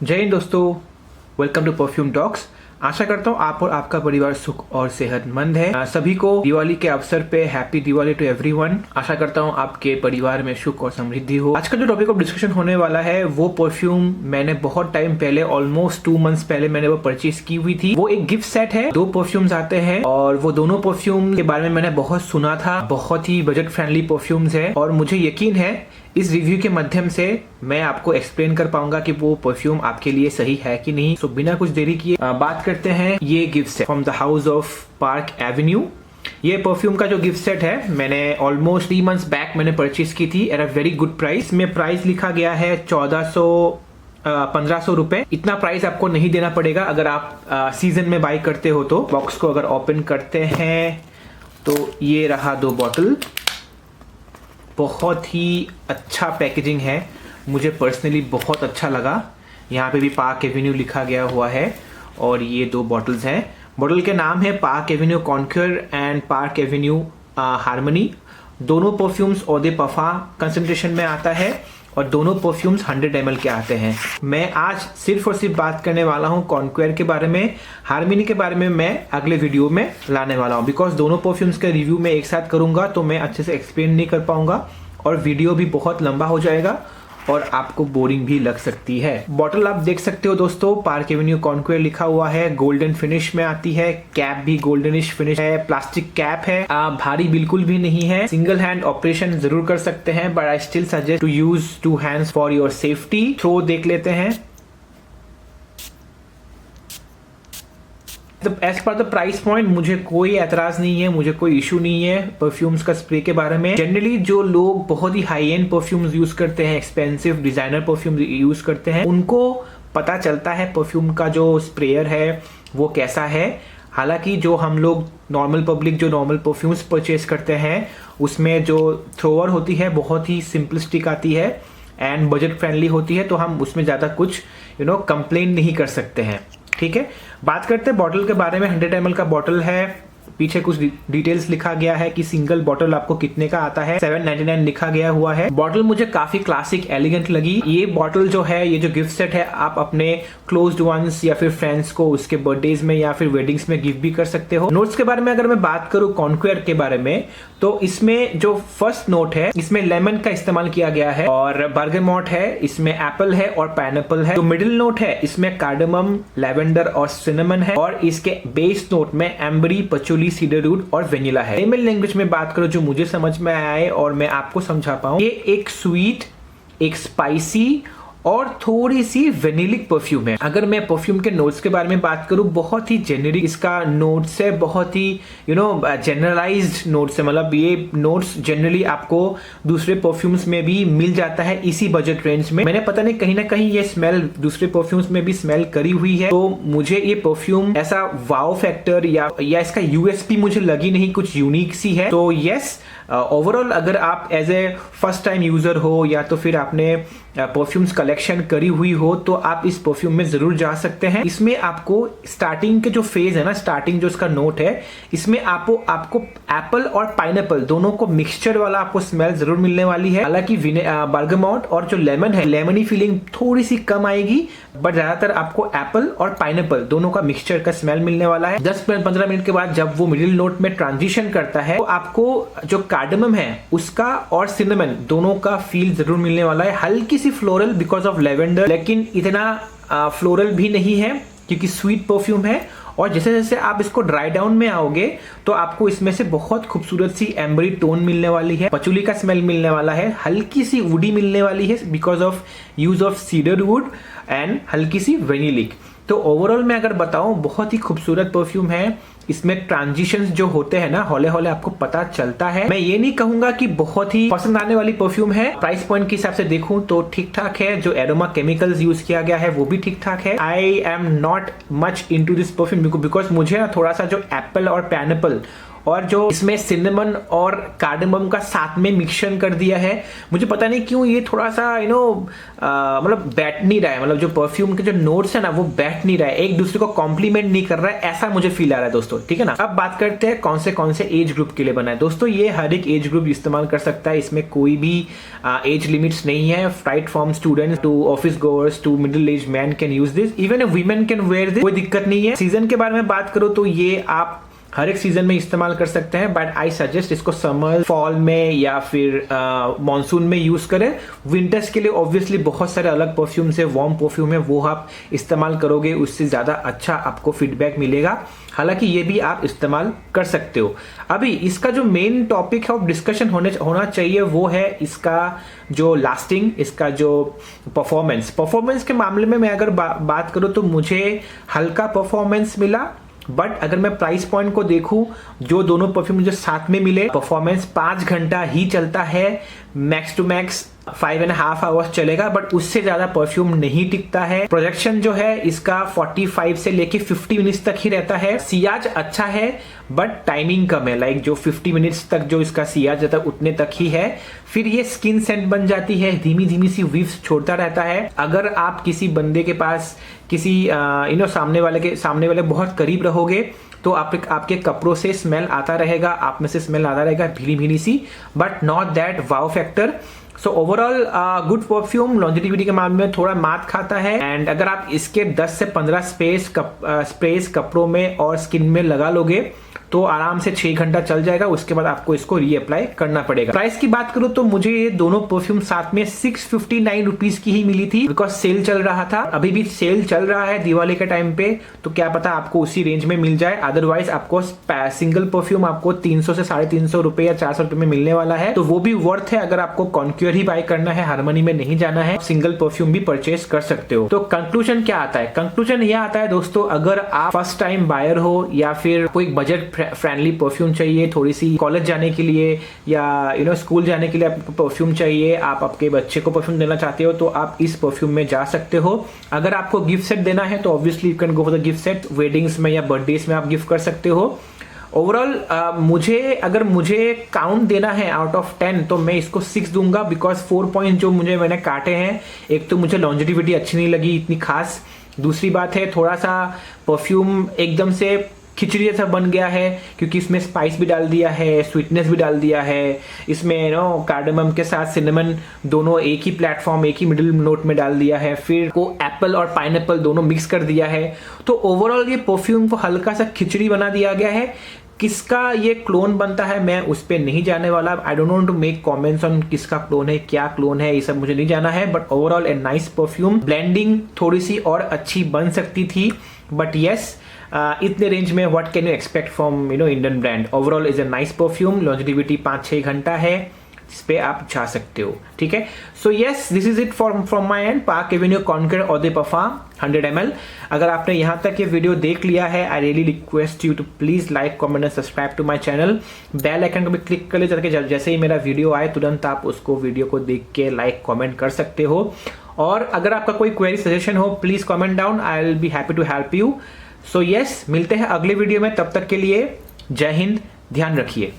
जय हिंद दोस्तों, welcome to perfume talks. आशा करता हूँ आप और आपका परिवार सुख और सेहतमंद है। सभी को दिवाली के अवसर पे हैप्पी दिवाली टू एवरीवन। आशा करता हूँ आपके परिवार में सुख और समृद्धि हो। आज का जो टॉपिक ऑफ डिस्कशन होने वाला है वो परफ्यूम मैंने बहुत टाइम पहले, ऑलमोस्ट 2 मंथ्स पहले मैंने वो परचेज की हुई थी। वो एक गिफ्ट सेट है, 2 परफ्यूम्स आते हैं और वो दोनों परफ्यूम के बारे में मैंने बहुत सुना था। बहुत ही बजट फ्रेंडली परफ्यूम्स है और मुझे यकीन है इस रिव्यू के माध्यम से मैं आपको एक्सप्लेन कर पाऊंगा कि वो परफ्यूम आपके लिए सही है कि नहीं। सो बिना कुछ देरी किए बात करते हैं ये gift set from the house of park Avenue. ये परफ्यूम का जो गिफ्ट सेट है मैंने ऑलमोस्ट 3 मंथ्स बैक मैंने परचेज की थी at a very good price. में प्राइस लिखा गया है 1500 रुपए। इतना प्राइस आपको नहीं देना पड़ेगा अगर आप सीजन में बाई करते हो। तो बॉक्स को अगर ओपन करते हैं तो ये रहा 2 बॉटल। बहुत ही अच्छा पैकेजिंग है, मुझे पर्सनली बहुत अच्छा लगा। यहाँ पे भी पार्क एवेन्यू लिखा गया हुआ है और ये 2 बॉटल्स हैं। बॉटल के नाम है park Avenue conquer and park Avenue harmony. दोनों परफ्यूम्स औदे पफा कंसंट्रेशन में आता है और दोनों परफ्यूम्स 100 ml के आते हैं। मैं आज सिर्फ और सिर्फ बात करने वाला हूँ कॉन्क्वेयर के बारे में। हार्मनी के बारे में मैं अगले वीडियो में लाने वाला हूँ, बिकॉज दोनों परफ्यूम्स का रिव्यू मैं एक साथ करूंगा तो मैं अच्छे से एक्सप्लेन नहीं कर पाऊंगा और वीडियो भी बहुत लंबा हो जाएगा और आपको बोरिंग भी लग सकती है। बॉटल आप देख सकते हो दोस्तों, पार्क एवेन्यू कॉन्क्वेयर लिखा हुआ है, गोल्डन फिनिश में आती है। कैप भी गोल्डनिश फिनिश है, प्लास्टिक कैप है, भारी बिल्कुल भी नहीं है। सिंगल हैंड ऑपरेशन जरूर कर सकते हैं but I still suggest to use 2 hands for your safety. Throw देख लेते हैं। As per the price point मुझे कोई एतराज नहीं है, मुझे कोई इशू नहीं है परफ्यूम्स का स्प्रे के बारे में। जनरली जो लोग बहुत ही हाई एंड परफ्यूम्स यूज करते हैं, एक्सपेंसिव डिजाइनर परफ्यूम यूज करते हैं, उनको पता चलता है परफ्यूम का जो स्प्रेयर है वो कैसा है। हालांकि जो हम लोग नॉर्मल पब्लिक जो नॉर्मल परफ्यूम्स परचेज करते हैं उसमें जो थ्रोअर होती है बहुत ही सिंपलिस्टिक आती है एंड बजट फ्रेंडली होती है, तो हम उसमें ज्यादा कुछ कंप्लेन नहीं कर सकते हैं। ठीक है, बात करते हैं बॉटल के बारे में। 100 ml का बॉटल है। पीछे कुछ डिटेल्स लिखा गया है कि सिंगल बॉटल आपको कितने का आता है। 799 लिखा गया हुआ है। बॉटल मुझे काफी क्लासिक एलिगेंट लगी। ये बॉटल जो है, ये जो गिफ्ट सेट है, आप अपने क्लोज्ड वंस या फिर फ्रेंड्स को उसके बर्थडेज में या फिर वेडिंग्स में गिफ्ट भी कर सकते हो। नोट्स के बारे में अगर मैं बात करूं कॉन्क्वेयर के बारे में, तो इसमें जो फर्स्ट नोट है इसमें लेमन का इस्तेमाल किया गया है और बर्गमॉट है, इसमें एप्पल है और पाइनएप्पल है। जो मिडिल नोट है इसमें कार्डमम, लेवेंडर और सिनेमन है और इसके बेस नोट में एम्बरी, पचोली, सीडरवुड और वेनिला है। तमिल लैंग्वेज में बात करो जो मुझे समझ में आया है और मैं आपको समझा पाऊं, ये एक स्वीट, एक स्पाइसी और थोड़ी सी वेनिलिक परफ्यूम है। अगर मैं परफ्यूम के नोट्स के बारे में बात करूं, बहुत ही जेनेरिक इसका नोट्स है, बहुत ही जनरलाइज्ड नोट्स है। मतलब ये नोट्स जनरली आपको दूसरे परफ्यूम्स में भी मिल जाता है इसी बजट रेंज में। मैंने पता नहीं कहीं ना कहीं ये स्मेल दूसरे परफ्यूम्स में भी स्मेल करी हुई है, तो मुझे ये परफ्यूम ऐसा वाव फैक्टर या इसका यूएसपी मुझे लगी नहीं, कुछ यूनिक सी है। तो यस, ओवरऑल अगर आप as a first time user हो या तो फिर आपने परफ्यूम्स कलेक्शन करी हुई हो तो आप इस परफ्यूम में जरूर जा सकते हैं। इसमें आपको स्टार्टिंग के जो फेज है ना, स्टार्टिंग जो इसका नोट है, इसमें आपको एप्पल और पाइनएप्पल दोनों को मिक्सचर वाला आपको स्मेल जरूर मिलने वाली है। हालांकि बर्गमॉट और जो लेमन है, लेमनी फीलिंग थोड़ी सी कम आएगी बट ज्यादातर आपको एप्पल और पाइनएप्पल दोनों का मिक्सचर का स्मेल मिलने वाला है। 10-15 मिनट के बाद जब वो मिडिल नोट में ट्रांजिशन करता है तो आपको जो कार्डमम है उसका और सिनेमन दोनों का फील जरूर मिलने वाला है। हल्की सी फ्लोरल बिकॉज ऑफ लेवेंडर, लेकिन इतना फ्लोरल भी नहीं है क्योंकि स्वीट परफ्यूम है। और जैसे जैसे आप इसको ड्राई डाउन में आओगे तो आपको इसमें से बहुत खूबसूरत सी एम्बरी टोन मिलने वाली है, पचुली का स्मेल मिलने वाला है, हल्की सी वुडी मिलने वाली है because of use of cedar would and हल्की सी वेनिलिक। तो ओवरऑल मैं अगर बताऊं बहुत ही खूबसूरत परफ्यूम है। इसमें ट्रांजिशंस जो होते हैं ना, हौले हौले आपको पता चलता है। मैं ये नहीं कहूंगा कि बहुत ही पसंद आने वाली परफ्यूम है। प्राइस पॉइंट के हिसाब से देखूं तो ठीक ठाक है। जो एरोमा केमिकल्स यूज किया गया है वो भी ठीक ठाक है। I am not much into this perfume because मुझे ना थोड़ा सा जो एप्पल और पाइनएप्पल और जो इसमें सिनेमन और कार्डमम का साथ में मिक्सचर कर दिया है, मुझे पता नहीं क्यों ये थोड़ा सा मतलब बैठ नहीं रहा है, मतलब जो परफ्यूम के जो नोट्स है ना वो बैठ नहीं रहा है, एक दूसरे को कॉम्प्लीमेंट नहीं कर रहा है, ऐसा मुझे फील आ रहा है दोस्तों, ठीक है ना। अब बात करते हैं कौन से एज ग्रुप के लिए बना है। दोस्तों ये हर एक एज ग्रुप इस्तेमाल कर सकता है, इसमें कोई भी एज लिमिट्स नहीं है। Right from students to office goers to middle age man can use this, even a women can wear this, कोई दिक्कत नहीं है। सीजन के बारे में बात करो तो ये आप हर एक सीजन में इस्तेमाल कर सकते हैं, बट आई सजेस्ट इसको समर, फॉल में या फिर मॉनसून में यूज करें। विंटर्स के लिए ऑब्वियसली बहुत सारे अलग परफ्यूम्स है, वार्म परफ्यूम है, वो आप इस्तेमाल करोगे उससे ज्यादा अच्छा आपको फीडबैक मिलेगा। हालांकि ये भी आप इस्तेमाल कर सकते हो। अभी इसका जो मेन टॉपिक है ऑफ डिस्कशन होना चाहिए वो है इसका जो लास्टिंग, इसका जो परफॉर्मेंस के मामले में मैं अगर बात करूं तो मुझे हल्का परफॉर्मेंस मिला, बट अगर मैं प्राइस पॉइंट को देखूं, जो दोनों परफ्यूम मुझे साथ में मिले, परफॉर्मेंस 5 घंटा ही चलता है, मैक्स टू मैक्स 5.5 आवर्स चलेगा, बट उससे ज्यादा परफ्यूम नहीं टिकता है। प्रोजेक्शन जो है इसका 45 से लेके 50 मिनट्स तक ही रहता है। सियाज अच्छा है बट टाइमिंग कम है, लाइक जो 50 मिनट्स तक जो इसका सियाज रहता है उतने तक ही है। फिर ये स्किन सेंट बन जाती है, धीमी धीमी सी व्हीव्स छोड़ता रहता है। अगर आप किसी बंदे के पास किसी सामने वाले बहुत करीब रहोगे तो आपके कपड़ों से स्मेल आता रहेगा, आप में से स्मेल आता रहेगा भीनी भीनी सी, but not that wow factor. So overall good perfume. Longevity के मामले में थोड़ा मात खाता है, एंड अगर आप इसके 10 से 15 स्प्रेस कपड़ों में और स्किन में लगा लोगे तो आराम से 6 घंटा चल जाएगा, उसके बाद आपको इसको रीअप्लाई करना पड़ेगा। प्राइस की बात करूं तो मुझे ये दोनों परफ्यूम साथ में 659 रुपीज की ही मिली थी, बिकॉज सेल चल रहा था। अभी भी सेल चल रहा है दिवाली के टाइम पे, तो क्या पता आपको उसी रेंज में मिल जाए। अदरवाइज आपको सिंगल परफ्यूम आपको 300 से 350 रुपए या 400 रुपए में मिलने वाला है, तो वो भी वर्थ है। अगर आपको कॉन्क्योर ही बाय करना है, हार्मनी में नहीं जाना है, सिंगल परफ्यूम भी परचेस कर सकते हो। तो कंक्लूजन क्या आता है? कंक्लूजन यह आता है दोस्तों, अगर आप फर्स्ट टाइम बायर हो या फिर कोई बजट फ्रेंडली परफ्यूम चाहिए, थोड़ी सी कॉलेज जाने के लिए या स्कूल जाने के लिए आपको परफ्यूम चाहिए, आप आपके बच्चे को परफ्यूम देना चाहते हो, तो आप इस परफ्यूम में जा सकते हो। अगर आपको गिफ्ट सेट देना है तो obviously you can go for the gift set, weddings में या बर्थडेज में आप गिफ्ट कर सकते हो। ओवरऑल अगर मुझे काउंट देना है आउट ऑफ 10 तो मैं इसको 6 दूंगा, बिकॉज 4 पॉइंट जो मैंने काटे हैं, एक तो मुझे लॉन्जेटिविटी अच्छी नहीं लगी इतनी खास, दूसरी बात है थोड़ा सा परफ्यूम एकदम से खिचड़ी जैसा बन गया है, क्योंकि इसमें स्पाइस भी डाल दिया है, स्वीटनेस भी डाल दिया है, इसमें कार्डमम के साथ सिनेमन दोनों एक ही प्लेटफॉर्म, एक ही मिडिल नोट में डाल दिया है, फिर को एप्पल और पाइनएप्पल दोनों मिक्स कर दिया है। तो ओवरऑल ये परफ्यूम को हल्का सा खिचड़ी बना दिया गया है। किसका ये क्लोन बनता है मैं उस पर नहीं जाने वाला, I don't want to make comments on किसका क्लोन है, क्या क्लोन है, ये सब मुझे नहीं जाना है। But overall a nice perfume. Blending थोड़ी सी और अच्छी बन सकती थी, बट यस इतने रेंज में what can you expect from Indian brand. Overall is a nice perfume. Longevity 5-6 घंटा है, इस पे आप जा सकते हो, ठीक है। So yes, this is it from my and. Park Avenue conquer of the perfume 100 ml। अगर आपने यहाँ तक ये वीडियो देख लिया है, I really request you to please like, comment and subscribe to my channel. Bell icon को भी क्लिक कर ले, ताकि जैसे ही मेरा वीडियो आए तुरंत आप उसको वीडियो को देख के लाइक कमेंट कर सकते हो। और अगर आपका कोई क्वेरी सजेशन हो, please comment down, I will be happy to help you. So yes, मिलते हैं अगले वीडियो में, तब तक के लिए जय हिंद, ध्यान रखिए।